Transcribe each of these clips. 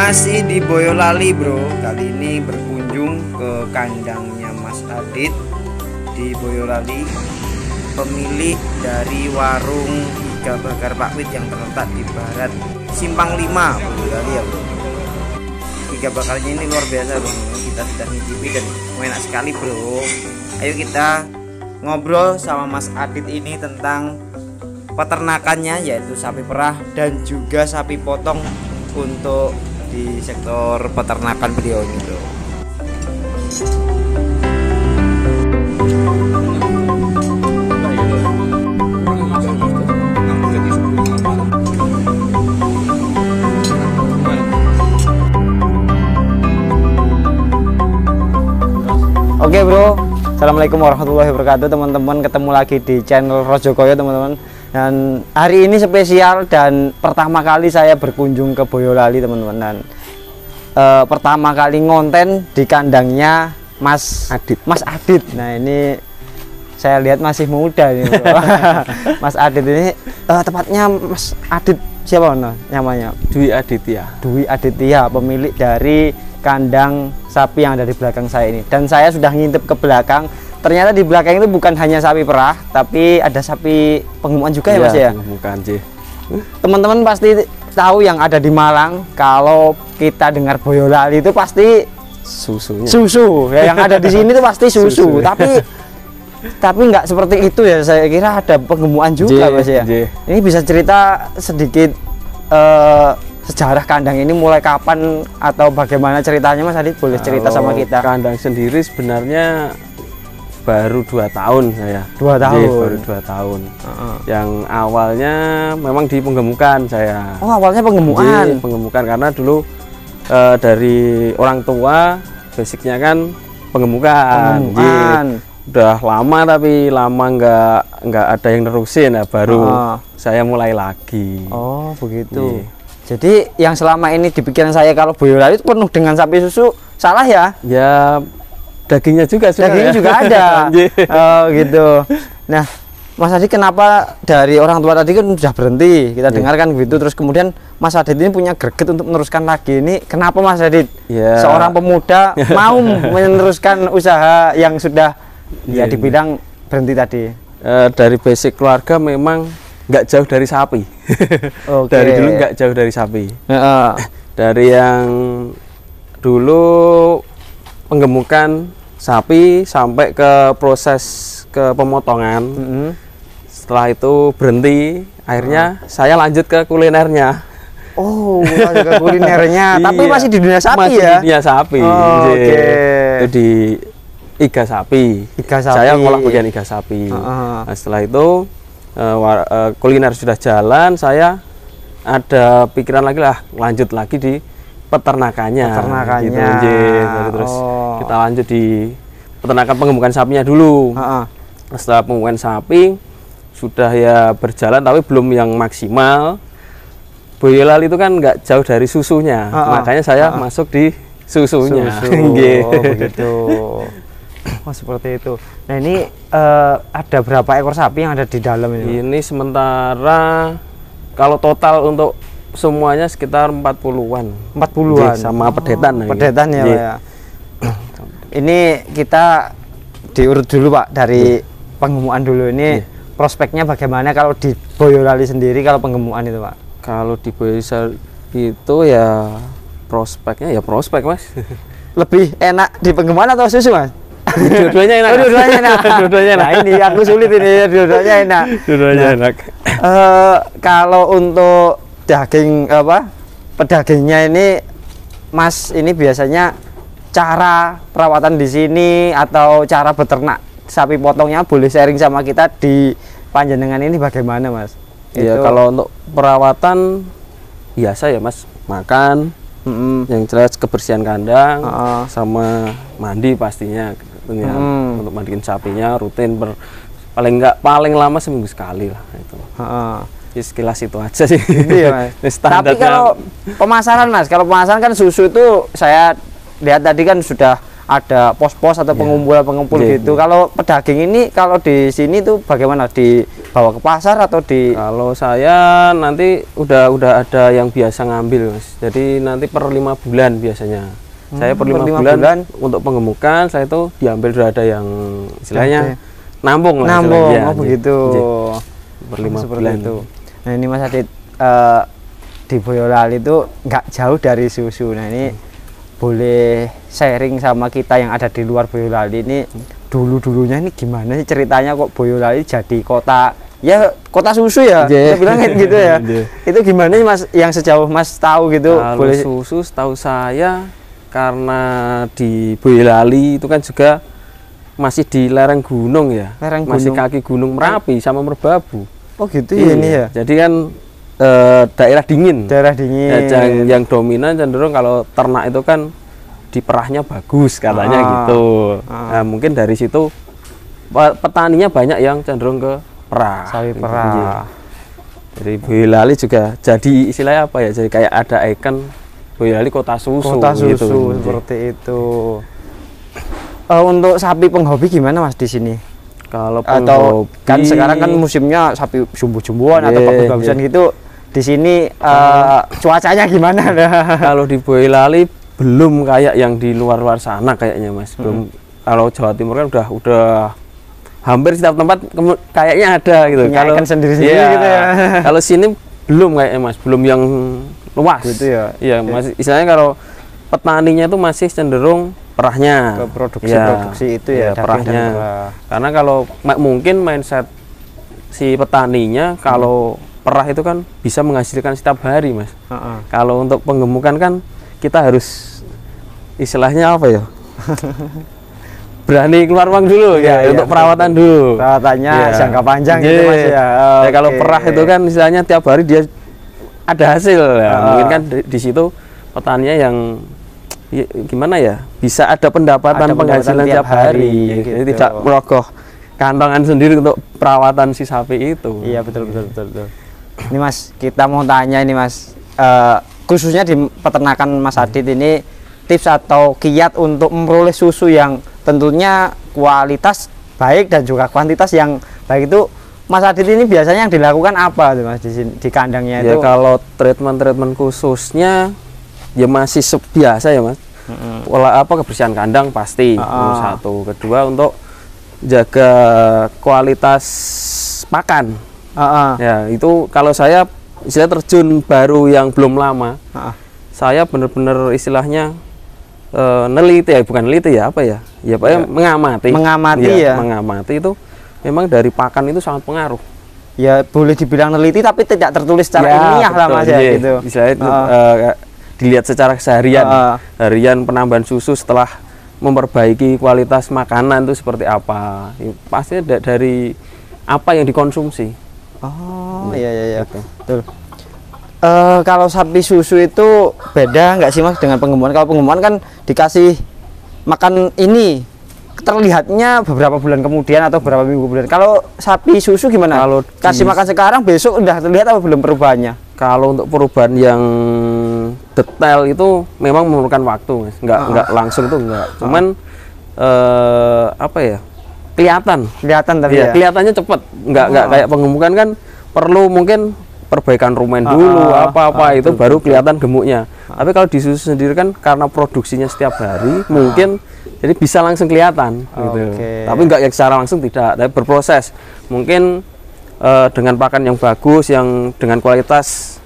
Masih di Boyolali bro, kali ini berkunjung ke kandangnya Mas Adit di Boyolali, pemilik dari warung Iga Bakar Pak Wit yang terletak di barat Simpang 5 Boyolali ya bro. Iga bakarnya ini luar biasa bro, kita sudah ngicipi dan enak sekali bro. Ayo kita ngobrol sama Mas Adit ini tentang peternakannya, yaitu sapi perah dan juga sapi potong untuk di sektor peternakan beliau ini bro. Oke bro, assalamualaikum warahmatullahi wabarakatuh teman-teman. Ketemu lagi di channel Rojokoyo teman-teman. Dan hari ini spesial dan pertama kali saya berkunjung ke Boyolali teman-teman. Dan pertama kali ngonten di kandangnya Mas Adit. Mas Adit. Nah ini saya lihat masih muda nih bro. Mas Adit ini tepatnya Mas Adit siapa namanya? Dwi Aditya. Dwi Aditya, pemilik dari kandang sapi yang ada di belakang saya ini. Dan saya sudah ngintip ke belakang. Ternyata di belakang itu bukan hanya sapi perah, tapi ada sapi penggemukan juga ya Mas ya? Penggemukan sih. Teman-teman pasti tahu yang ada di Malang, kalau kita dengar Boyolali itu pasti susunya. Susu. Ya, yang ada di sini itu pasti susu. Tapi nggak seperti itu ya. Saya kira ada penggemukan juga Mas ya. Ini bisa cerita sedikit sejarah kandang ini mulai kapan atau bagaimana ceritanya Mas Adit? Boleh cerita sama kita. Kandang sendiri sebenarnya baru 2 tahun saya. 2 tahun. Baru 2 tahun. Yang awalnya memang di penggemukan saya. Oh, awalnya penggemukan. Penggemukan karena dulu dari orang tua basicnya kan penggemukan. Udah lama tapi lama nggak ada yang nerusin ya, baru saya mulai lagi. Oh, begitu. Jadi yang selama ini di pikiran saya kalau Boyolali itu penuh dengan sapi susu, salah ya? Ya dagingnya juga juga ada. Oh gitu. Nah Mas Adit, kenapa dari orang tua tadi kan sudah berhenti, kita dengarkan gitu, terus kemudian Mas Adit ini punya greget untuk meneruskan lagi. Ini kenapa Mas Adit seorang pemuda mau meneruskan usaha yang sudah dibilang berhenti tadi? Dari basic keluarga memang nggak jauh dari sapi. Dari dulu nggak jauh dari sapi. Dari yang dulu penggemukan sapi sampai ke proses ke pemotongan. Setelah itu berhenti, akhirnya saya lanjut ke kulinernya. Oh, ke kulinernya. Tapi masih di dunia sapi masih ya? Di dunia sapi. Itu di iga sapi. Saya ngolah bagian iga sapi. Nah, setelah itu kuliner sudah jalan, saya ada pikiran lagi lah, lanjut lagi di peternakannya. Gitu, terus kita lanjut di peternakan penggemukan sapinya dulu. Setelah penggemukan sapi sudah ya berjalan tapi belum yang maksimal. Boyolali itu kan nggak jauh dari susunya, makanya saya masuk di susunya. Oh, begitu. Oh, seperti itu. Nah ini ada berapa ekor sapi yang ada di dalam ini? Ini sementara kalau total untuk semuanya sekitar 40-an. 40-an sama pedetan. Pedetan ya Pak ya. Ini kita diurut dulu Pak dari penggemukan dulu. Ini prospeknya bagaimana kalau di Boyolali sendiri kalau penggemukan itu Pak? Kalau di Boyolali itu ya prospeknya ya prospek Mas. Lebih enak di penggemukan atau susu Mas? Dua-duanya enak. Dua-duanya enak. Dua-duanya enak. Nah ini aku sulit ini, dua-duanya enak. Dua-duanya enak. Kalau untuk daging pedagingnya ini Mas, ini biasanya cara perawatan di sini atau cara beternak sapi potongnya boleh sharing sama kita di panjenengan ini bagaimana Mas? Ya kalau untuk perawatan biasa ya Mas, makan, yang jelas kebersihan kandang sama mandi pastinya tentunya. Untuk mandiin sapinya rutin paling lama seminggu sekali lah itu. Sekilas itu aja sih. Ya, tapi kalau pemasaran Mas, kalau pemasaran kan susu itu saya lihat tadi kan sudah ada pos-pos atau pengumpulan gitu. Kalau pedaging ini kalau di sini tuh bagaimana di dibawa ke pasar atau di? Kalau saya nanti udah ada yang biasa ngambil, Mas. Jadi nanti per 5 bulan biasanya. Saya per 5 bulan untuk penggemukan, saya itu diambil sudah ada yang istilahnya nampung lah. Nampung, oh begitu. Per 5 bulan itu. Nah ini Mas Adit, di Boyolali itu nggak jauh dari susu. Nah ini boleh sharing sama kita yang ada di luar Boyolali ini, dulunya ini gimana sih ceritanya kok Boyolali jadi kota susu ya? Kita bilang gitu ya. Itu gimana sih Mas, yang sejauh Mas tahu gitu? Kalau boleh. Susu setahu saya karena di Boyolali itu kan juga masih di lereng gunung ya, masih kaki gunung Merapi sama Merbabu. Oh gitu ya ini ya. Jadi kan daerah dingin. Ya, yang dominan cenderung kalau ternak itu kan di perahnya bagus katanya gitu. Nah, mungkin dari situ petaninya banyak yang cenderung ke perah. Sawi perah. Jadi Boyolali juga jadi istilahnya apa ya? Jadi kayak ada ikon Boyolali kota susu. Kota susu gitu, seperti itu. Untuk sapi penghobi gimana Mas di sini? Kalau atau kan sekarang kan musimnya sapi jumbo-jumboan atau bagus-bagusan gitu. Di sini cuacanya gimana? Kalau di Boyolali belum kayak yang di luar sana kayaknya Mas. Belum. Kalau Jawa Timur kan udah hampir setiap tempat kayaknya ada gitu. Kalau sendiri-sendiri gitu ya. Kalau sini belum kayaknya Mas, belum yang luas gitu ya. Iya, masih istilahnya kalau petaninya itu masih cenderung perahnya ke produksi itu ya, perahnya. Karena kalau mungkin mindset si petaninya kalau perah itu kan bisa menghasilkan setiap hari Mas. Kalau untuk penggemukan kan kita harus istilahnya apa ya? Berani keluar uang dulu ya, untuk perawatan dulu. Perawatannya jangka panjang gitu Mas ya. Ya kalau perah itu kan istilahnya tiap hari dia ada hasil ya. Mungkin kan di situ petaninya yang gimana ya, bisa ada pendapatan penghasilan tiap hari gitu. Jadi tidak merogoh kantongan sendiri untuk perawatan si sapi itu. Iya betul. Ini Mas, kita mau tanya ini Mas, khususnya di peternakan Mas Adit ini, tips atau kiat untuk memperoleh susu yang tentunya kualitas baik dan juga kuantitas yang baik itu, Mas Adit ini biasanya yang dilakukan apa tuh Mas di kandangnya itu? Ya kalau treatment khususnya ya masih biasa ya Mas. Pola kebersihan kandang pasti nomor satu. Kedua untuk jaga kualitas pakan. Ya itu kalau saya istilah terjun baru yang belum lama, saya benar-benar istilahnya neliti ya, bukan neliti ya, apa ya? Ya Pak, mengamati itu memang dari pakan itu sangat pengaruh. Ya boleh dibilang neliti tapi tidak tertulis secara ilmiah lah Mas ya gitu. Istilahnya dilihat secara keseharian, harian penambahan susu setelah memperbaiki kualitas makanan itu seperti apa. Pasti dari apa yang dikonsumsi. Oh iya betul. Kalau sapi susu itu beda nggak sih Mas dengan penggemukan? Kalau penggemukan kan dikasih makan ini terlihatnya beberapa bulan kemudian atau beberapa minggu kemudian. Kalau sapi susu gimana? Kalau kasih makan sekarang besok udah terlihat apa belum perubahannya? Kalau untuk perubahan yang detail itu memang memerlukan waktu Mas. Nggak langsung tuh enggak. Cuman apa ya? Kelihatan tapi ya, kelihatannya cepat, nggak kayak penggemukan kan perlu mungkin perbaikan rumen dulu apa-apa itu baru kelihatan gemuknya. Tapi kalau di susu sendiri kan karena produksinya setiap hari mungkin jadi bisa langsung kelihatan gitu. Tapi nggak yang secara langsung tidak, tapi berproses. Mungkin dengan pakan yang bagus, yang dengan kualitas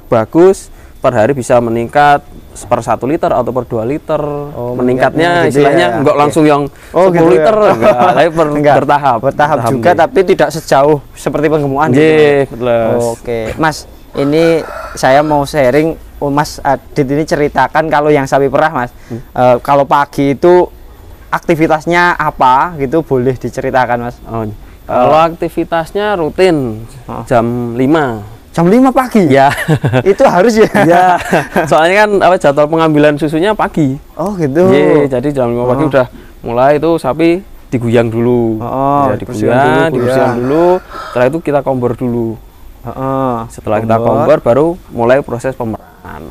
bagus, per hari bisa meningkat per 1 liter atau per 2 liter. Meningkatnya gitu istilahnya ya, enggak langsung yang 10 gitu liter ya. Tapi bertahap juga tapi tidak sejauh seperti penggemukan gitu. Mas, ini saya mau sharing, Mas Adit ini ceritakan kalau yang sapi perah Mas, kalau pagi itu aktivitasnya apa gitu, boleh diceritakan Mas? Kalau aktivitasnya rutin jam 5 pagi ya. Itu harus ya. Ya, soalnya kan jadwal pengambilan susunya pagi. Oh gitu. Jadi jam 5 pagi udah mulai itu sapi diguyang dulu. Diguyang dulu. Setelah itu kita kompor dulu. Setelah kita kompor baru mulai proses pemerahan.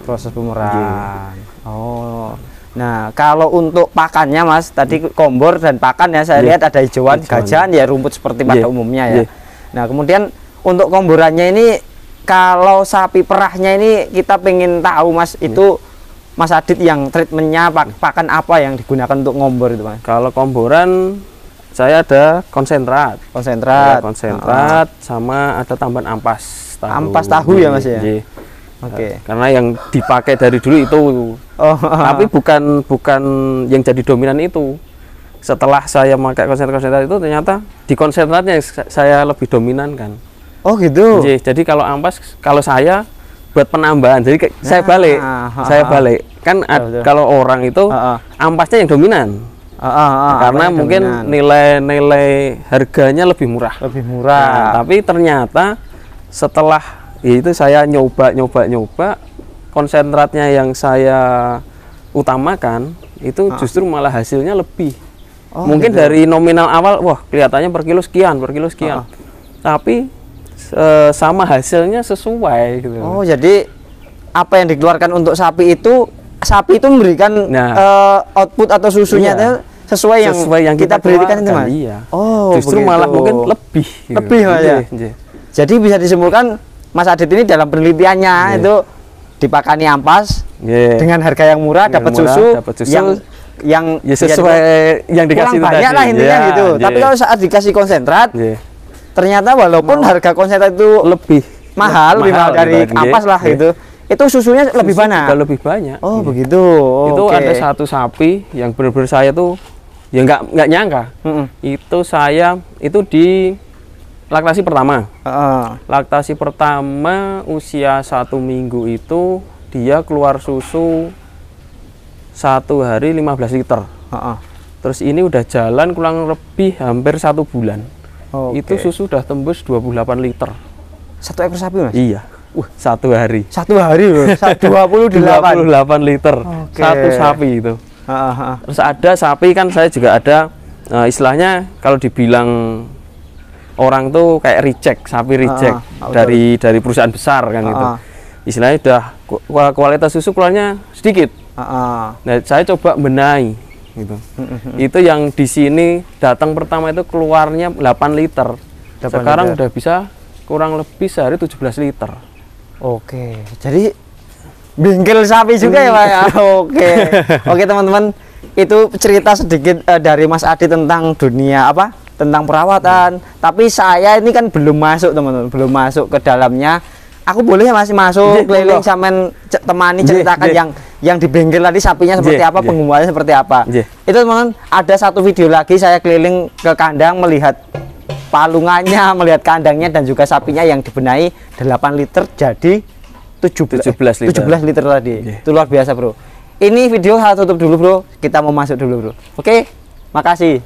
Nah, kalau untuk pakannya Mas, tadi kompor dan pakan ya saya lihat ada hijauan gajahan ya, rumput seperti pada umumnya ya. Nah, kemudian untuk komborannya ini, kalau sapi perahnya ini kita pengen tahu Mas, itu Mas Adit yang treatmentnya pakan apa yang digunakan untuk ngombor itu Mas? Kalau komboran saya ada konsentrat, sama ada tambahan ampas tahu. Ampas tahu ya Mas ya? Oke. Karena yang dipakai dari dulu itu, tapi bukan yang jadi dominan itu. Setelah saya pakai konsentrat itu, ternyata di konsentratnya saya lebih dominan kan. Oh gitu. Jadi kalau ampas, kalau saya buat penambahan, jadi saya balik kan. Kalau orang itu ampasnya yang dominan, karena mungkin nilai harganya lebih murah. Nah, tapi ternyata setelah itu saya nyoba konsentratnya yang saya utamakan itu justru malah hasilnya lebih. Mungkin gitu. Dari nominal awal, wah kelihatannya per kilo sekian, tapi sama hasilnya sesuai gitu. Oh, jadi apa yang dikeluarkan untuk sapi itu memberikan output atau susunya sesuai yang kita berikan itu Mas. Iya. Oh, justru begitu. Malah mungkin lebih Mas ya. Jadi bisa disimpulkan Mas Adit ini dalam penelitiannya itu dipakani ampas dengan harga yang murah, dapat susu yang sesuai yang dikasih banyak lah intinya gitu. Tapi kalau saat dikasih konsentrat, ternyata walaupun harga konsentrat itu lebih mahal dari ampas lah gitu, itu susunya lebih banyak. Oh begitu. Itu ada satu sapi yang benar-benar saya tuh ya nggak nyangka. Itu saya itu di laktasi pertama. Laktasi pertama usia 1 minggu itu dia keluar susu 1 hari 15 liter. Terus ini udah jalan kurang lebih hampir 1 bulan. Itu susu udah tembus 28 liter. 1 ekor sapi Mas? Iya. 1 hari. 1 hari loh. 28 liter. Satu sapi itu. Terus ada sapi kan, saya juga ada istilahnya kalau dibilang orang tuh kayak reject, sapi reject dari perusahaan besar kan itu. Istilahnya udah kualitas susu keluarnya sedikit. Nah, saya coba benahi gitu. Itu yang di sini datang pertama itu keluarnya 8 liter. Sekarang udah bisa kurang lebih sehari 17 liter. Oke. Jadi bengkel sapi juga ya Pak ya. Oke teman-teman, itu cerita sedikit dari Mas Adit tentang dunia tentang perawatan. Tapi saya ini kan belum masuk teman-teman, belum masuk ke dalamnya. Aku boleh masih masuk keliling sampean temani ceritakan yang di bengkel tadi sapinya seperti apa, penggumpalannya seperti apa. Itu teman-teman, ada satu video lagi saya keliling ke kandang melihat palungannya, melihat kandangnya dan juga sapinya yang dibenahi 8 liter jadi 17 liter tadi. Itu luar biasa, Bro. Ini video saya tutup dulu, Bro. Kita mau masuk dulu, Bro. Oke. Makasih.